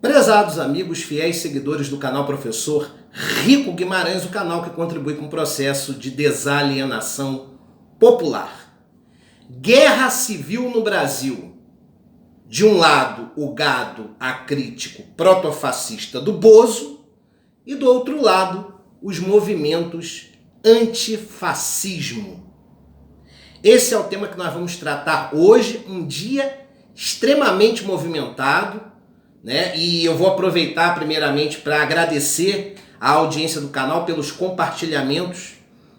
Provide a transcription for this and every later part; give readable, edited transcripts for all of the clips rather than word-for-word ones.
Prezados amigos, fiéis seguidores do canal Professor Rico Guimarães, o canal que contribui com o processo de desalienação popular. Guerra civil no Brasil. De um lado, o gado acrítico protofascista do Bozo e do outro lado, os movimentos antifascismo. Esse é o tema que nós vamos tratar hoje, um dia extremamente movimentado, né? E eu vou aproveitar primeiramente para agradecer a audiência do canal pelos compartilhamentos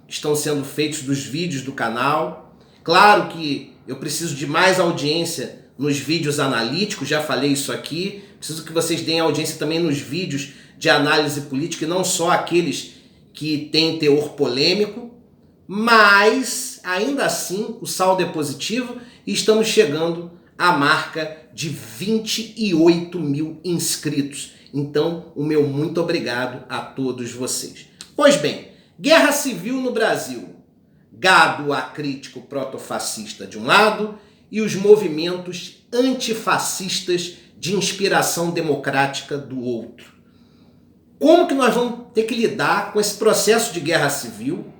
que estão sendo feitos dos vídeos do canal. Claro que eu preciso de mais audiência nos vídeos analíticos, já falei isso aqui. Preciso que vocês deem audiência também nos vídeos de análise política, e não só aqueles que têm teor polêmico, mas ainda assim o saldo é positivo e estamos chegando à marca de 28 mil inscritos. Então, o meu muito obrigado a todos vocês. Pois bem, guerra civil no Brasil. Gado acrítico protofascista de um lado e os movimentos antifascistas de inspiração democrática do outro. Como que nós vamos ter que lidar com esse processo de guerra civil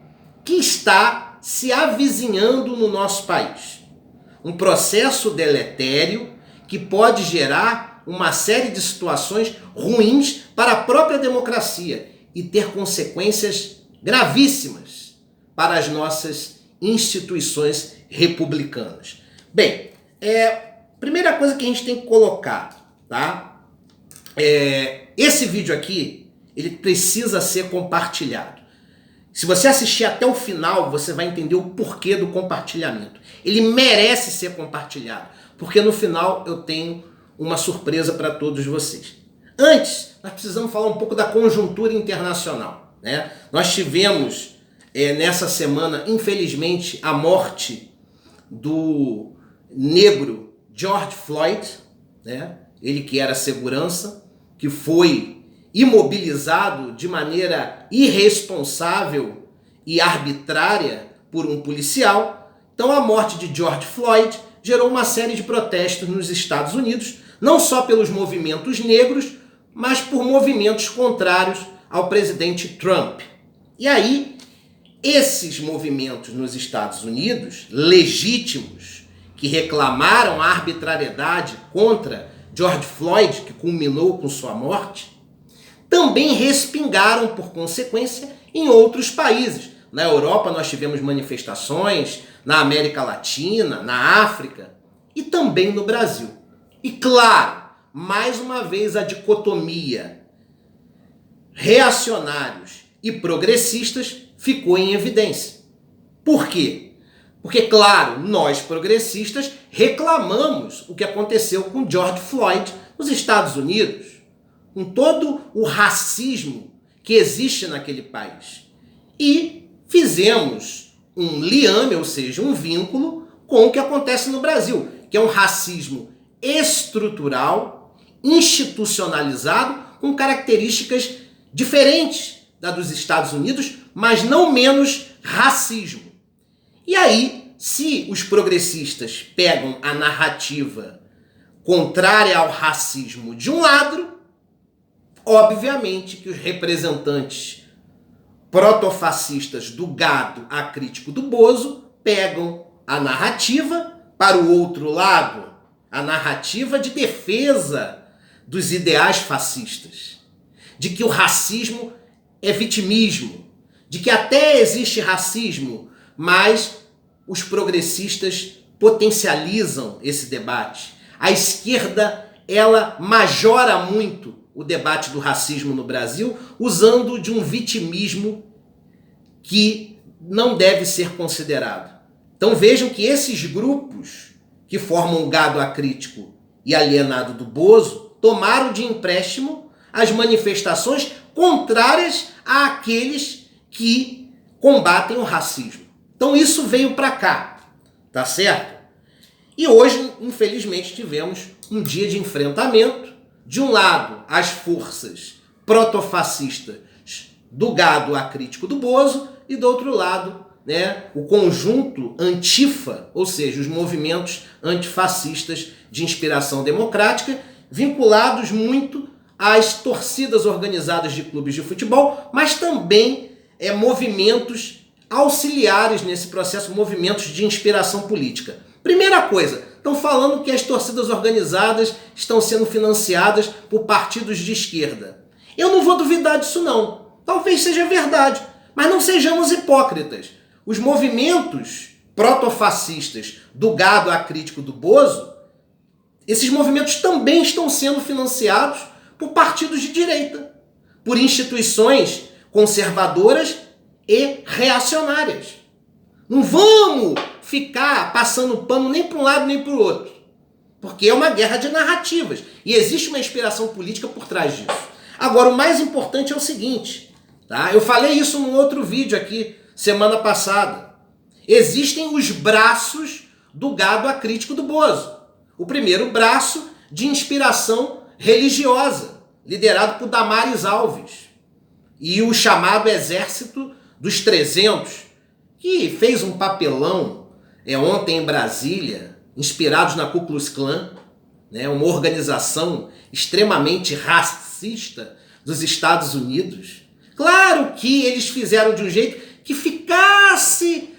que está se avizinhando no nosso país? Um processo deletério que pode gerar uma série de situações ruins para a própria democracia e ter consequências gravíssimas para as nossas instituições republicanas. Bem, primeira coisa que a gente tem que colocar, tá? Esse vídeo aqui, ele precisa ser compartilhado. Se você assistir até o final, você vai entender o porquê do compartilhamento. Ele merece ser compartilhado, porque no final eu tenho uma surpresa para todos vocês. Antes, nós precisamos falar um pouco da conjuntura internacional, né? Nós tivemos nessa semana, infelizmente, a morte do negro George Floyd, né? Ele que era segurança, que foi imobilizado de maneira irresponsável e arbitrária por um policial. Então a morte de George Floyd gerou uma série de protestos nos Estados Unidos, não só pelos movimentos negros, mas por movimentos contrários ao presidente Trump. E aí, esses movimentos nos Estados Unidos, legítimos, que reclamaram a arbitrariedade contra George Floyd, que culminou com sua morte, também respingaram, por consequência, em outros países. Na Europa nós tivemos manifestações, na América Latina, na África e também no Brasil. E claro, mais uma vez a dicotomia reacionários e progressistas ficou em evidência. Por quê? Porque, claro, nós progressistas reclamamos o que aconteceu com George Floyd nos Estados Unidos, com todo o racismo que existe naquele país. E fizemos um liame, ou seja, um vínculo com o que acontece no Brasil, que é um racismo estrutural, institucionalizado, com características diferentes da dos Estados Unidos, mas não menos racismo. E aí, se os progressistas pegam a narrativa contrária ao racismo de um lado, obviamente que os representantes protofascistas do gado acrítico do Bozo pegam a narrativa para o outro lado, a narrativa de defesa dos ideais fascistas, de que o racismo é vitimismo, de que até existe racismo, mas os progressistas potencializam esse debate. A esquerda, ela majora muito o debate do racismo no Brasil, usando de um vitimismo que não deve ser considerado. Então vejam que esses grupos que formam o gado acrítico e alienado do Bozo tomaram de empréstimo as manifestações contrárias àqueles que combatem o racismo. Então isso veio para cá, tá certo? E hoje, infelizmente, tivemos um dia de enfrentamento. De um lado, as forças protofascistas do gado acrítico do Bozo e do outro lado, né, o conjunto antifa, ou seja, os movimentos antifascistas de inspiração democrática, vinculados muito as torcidas organizadas de clubes de futebol, mas também movimentos auxiliares nesse processo, movimentos de inspiração política. Primeira coisa, estão falando que as torcidas organizadas estão sendo financiadas por partidos de esquerda. Eu não vou duvidar disso não. Talvez seja verdade, mas não sejamos hipócritas. Os movimentos protofascistas do gado acrítico do Bozo, esses movimentos também estão sendo financiados por partidos de direita, por instituições conservadoras e reacionárias. Não vamos ficar passando pano nem para um lado nem para o outro, porque é uma guerra de narrativas e existe uma inspiração política por trás disso. Agora, o mais importante é o seguinte, tá? Eu falei isso num outro vídeo aqui semana passada. Existem os braços do gado acrítico do Bozo. O primeiro braço de inspiração religiosa, liderado por Damares Alves, e o chamado Exército dos 300, que fez um papelão ontem em Brasília, inspirados na Ku Klux Klan, né, uma organização extremamente racista dos Estados Unidos. Claro que eles fizeram de um jeito que ficasse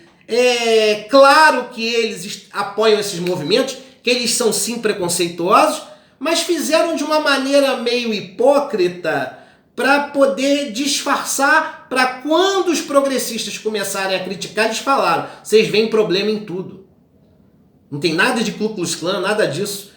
claro que eles apoiam esses movimentos, que eles são sim preconceituosos, mas fizeram de uma maneira meio hipócrita para poder disfarçar, para quando os progressistas começarem a criticar, eles falaram, vocês veem problema em tudo. Não tem nada de Ku Klux Klan, nada disso.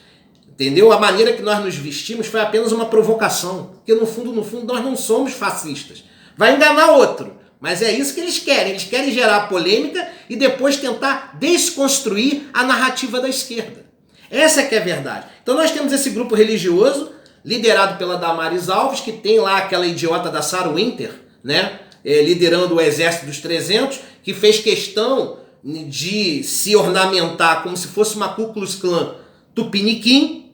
Entendeu? A maneira que nós nos vestimos foi apenas uma provocação, porque no fundo, nós não somos fascistas. Vai enganar outro, mas é isso que eles querem gerar polêmica e depois tentar desconstruir a narrativa da esquerda. Essa é que é a verdade. Então nós temos esse grupo religioso, liderado pela Damares Alves, que tem lá aquela idiota da Sarah Winter, né, liderando o Exército dos 300, que fez questão de se ornamentar como se fosse uma Ku Klux Klan tupiniquim,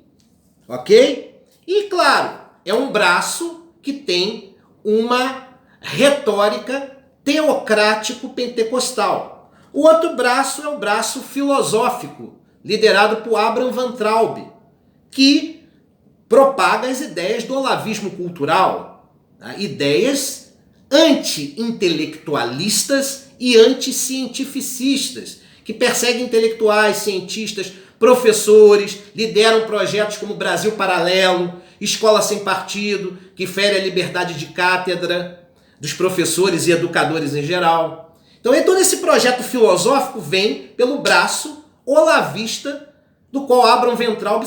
ok? E claro, é um braço que tem uma retórica teocrático-pentecostal. O outro braço é o braço filosófico, liderado por Abraham Van Traub, que propaga as ideias do olavismo cultural, tá? Ideias anti-intelectualistas e anti-cientificistas, que perseguem intelectuais, cientistas, professores, lideram projetos como Brasil Paralelo, Escola Sem Partido, que fere a liberdade de cátedra dos professores e educadores em geral. Então, todo esse projeto filosófico vem pelo braço olavista, do qual Abraham Van Traub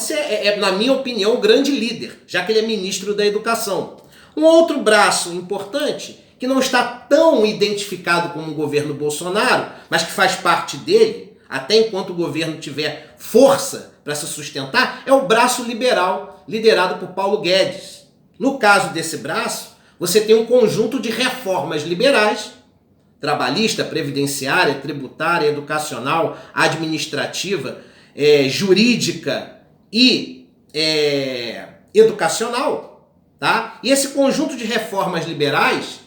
na minha opinião, o grande líder, já que ele é ministro da Educação. Um outro braço importante, que não está tão identificado como o governo Bolsonaro, mas que faz parte dele, até enquanto o governo tiver força para se sustentar, é o braço liberal, liderado por Paulo Guedes. No caso desse braço, você tem um conjunto de reformas liberais, trabalhista, previdenciária, tributária, educacional, administrativa, jurídica e educacional, tá? E esse conjunto de reformas liberais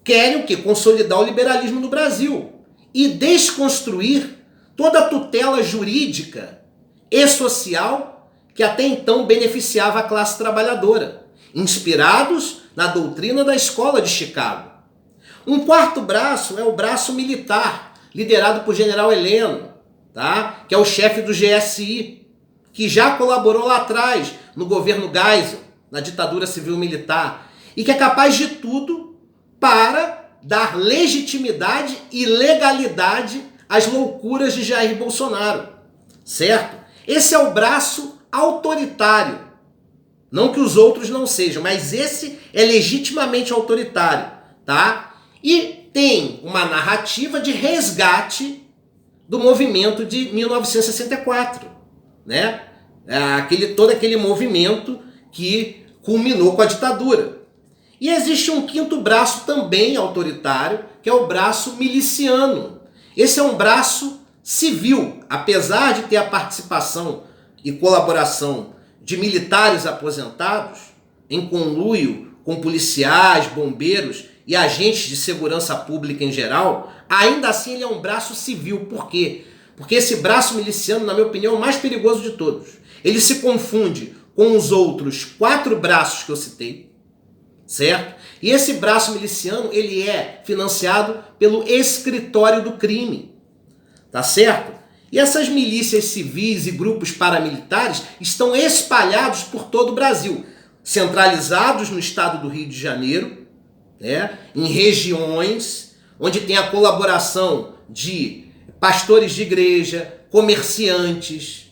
querem o quê? Consolidar o liberalismo no Brasil e desconstruir toda a tutela jurídica e social que até então beneficiava a classe trabalhadora, inspirados na doutrina da Escola de Chicago. Um quarto braço é o braço militar, liderado por General Heleno, tá? Que é o chefe do GSI, que já colaborou lá atrás no governo Geisel, na ditadura civil-militar, e que é capaz de tudo para dar legitimidade e legalidade às loucuras de Jair Bolsonaro, certo? Esse é o braço autoritário. Não que os outros não sejam, mas esse é legitimamente autoritário, tá? E tem uma narrativa de resgate do movimento de 1964, né? Todo aquele movimento que culminou com a ditadura. E existe um quinto braço também autoritário, que é o braço miliciano. Esse é um braço civil, apesar de ter a participação e colaboração de militares aposentados, em conluio com policiais, bombeiros e agentes de segurança pública em geral, ainda assim ele é um braço civil. Por quê? Porque esse braço miliciano, na minha opinião, é o mais perigoso de todos. Ele se confunde com os outros 4 braços que eu citei, certo? E esse braço miliciano, ele é financiado pelo escritório do crime, tá certo? E essas milícias civis e grupos paramilitares estão espalhados por todo o Brasil, centralizados no estado do Rio de Janeiro, né, em regiões onde tem a colaboração de pastores de igreja, comerciantes,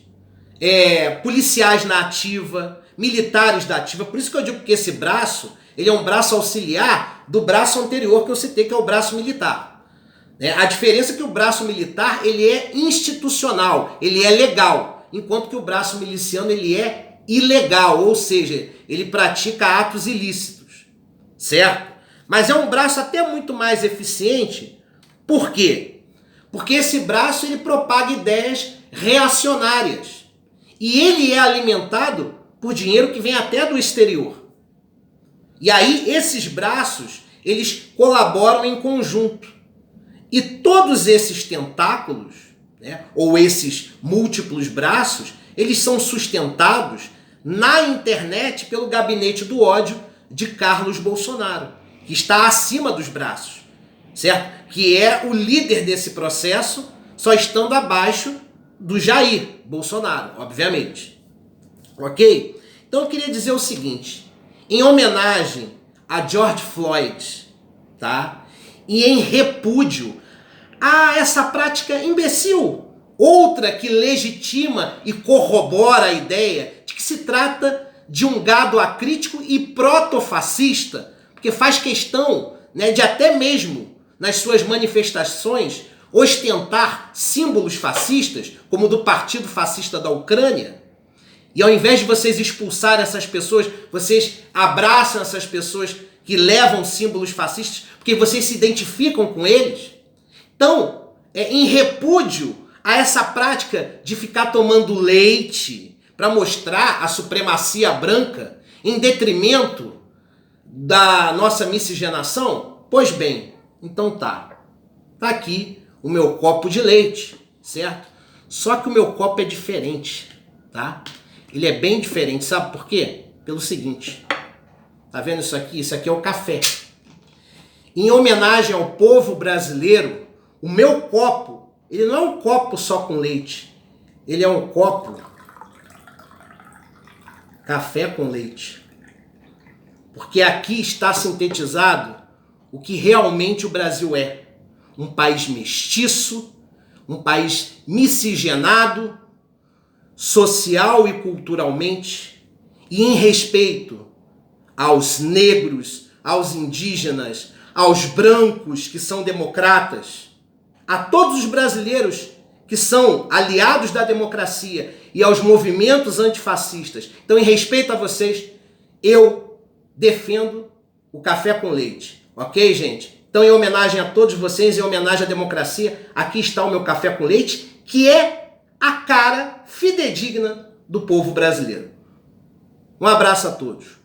policiais na ativa, militares da ativa. Por isso que eu digo que esse braço, ele é um braço auxiliar do braço anterior que eu citei, que é o braço militar. A diferença é que o braço militar, ele é institucional, ele é legal, enquanto que o braço miliciano, ele é ilegal, ou seja, ele pratica atos ilícitos, certo? Mas é um braço até muito mais eficiente. Por quê? Porque esse braço, ele propaga ideias reacionárias. E ele é alimentado por dinheiro que vem até do exterior. E aí, esses braços, eles colaboram em conjunto. E todos esses tentáculos, né, ou esses múltiplos braços, eles são sustentados na internet pelo gabinete do ódio de Carlos Bolsonaro, que está acima dos braços, certo? Que é o líder desse processo, só estando abaixo do Jair Bolsonaro, obviamente. Ok? Então eu queria dizer o seguinte, em homenagem a George Floyd, tá? E em repúdio a essa prática imbecil, outra que legitima e corrobora a ideia de que se trata de um gado acrítico e protofascista, porque faz questão, né, de até mesmo nas suas manifestações ostentar símbolos fascistas, como o do Partido Fascista da Ucrânia, e ao invés de vocês expulsarem essas pessoas, vocês abraçam essas pessoas que levam símbolos fascistas, porque vocês se identificam com eles. Então, em repúdio a essa prática de ficar tomando leite para mostrar a supremacia branca em detrimento da nossa miscigenação, pois bem, então tá aqui o meu copo de leite, certo? Só que o meu copo é diferente, tá? Ele é bem diferente, sabe por quê? Pelo seguinte, tá vendo isso aqui? Isso aqui é o café. Em homenagem ao povo brasileiro, o meu copo, ele não é um copo só com leite, ele é um copo café com leite. Porque aqui está sintetizado o que realmente o Brasil é. Um país mestiço, um país miscigenado, social e culturalmente, e em respeito aos negros, aos indígenas, aos brancos que são democratas, a todos os brasileiros que são aliados da democracia e aos movimentos antifascistas. Então, em respeito a vocês, eu defendo o café com leite. Ok, gente? Então, em homenagem a todos vocês, em homenagem à democracia, aqui está o meu café com leite, que é a cara fidedigna do povo brasileiro. Um abraço a todos.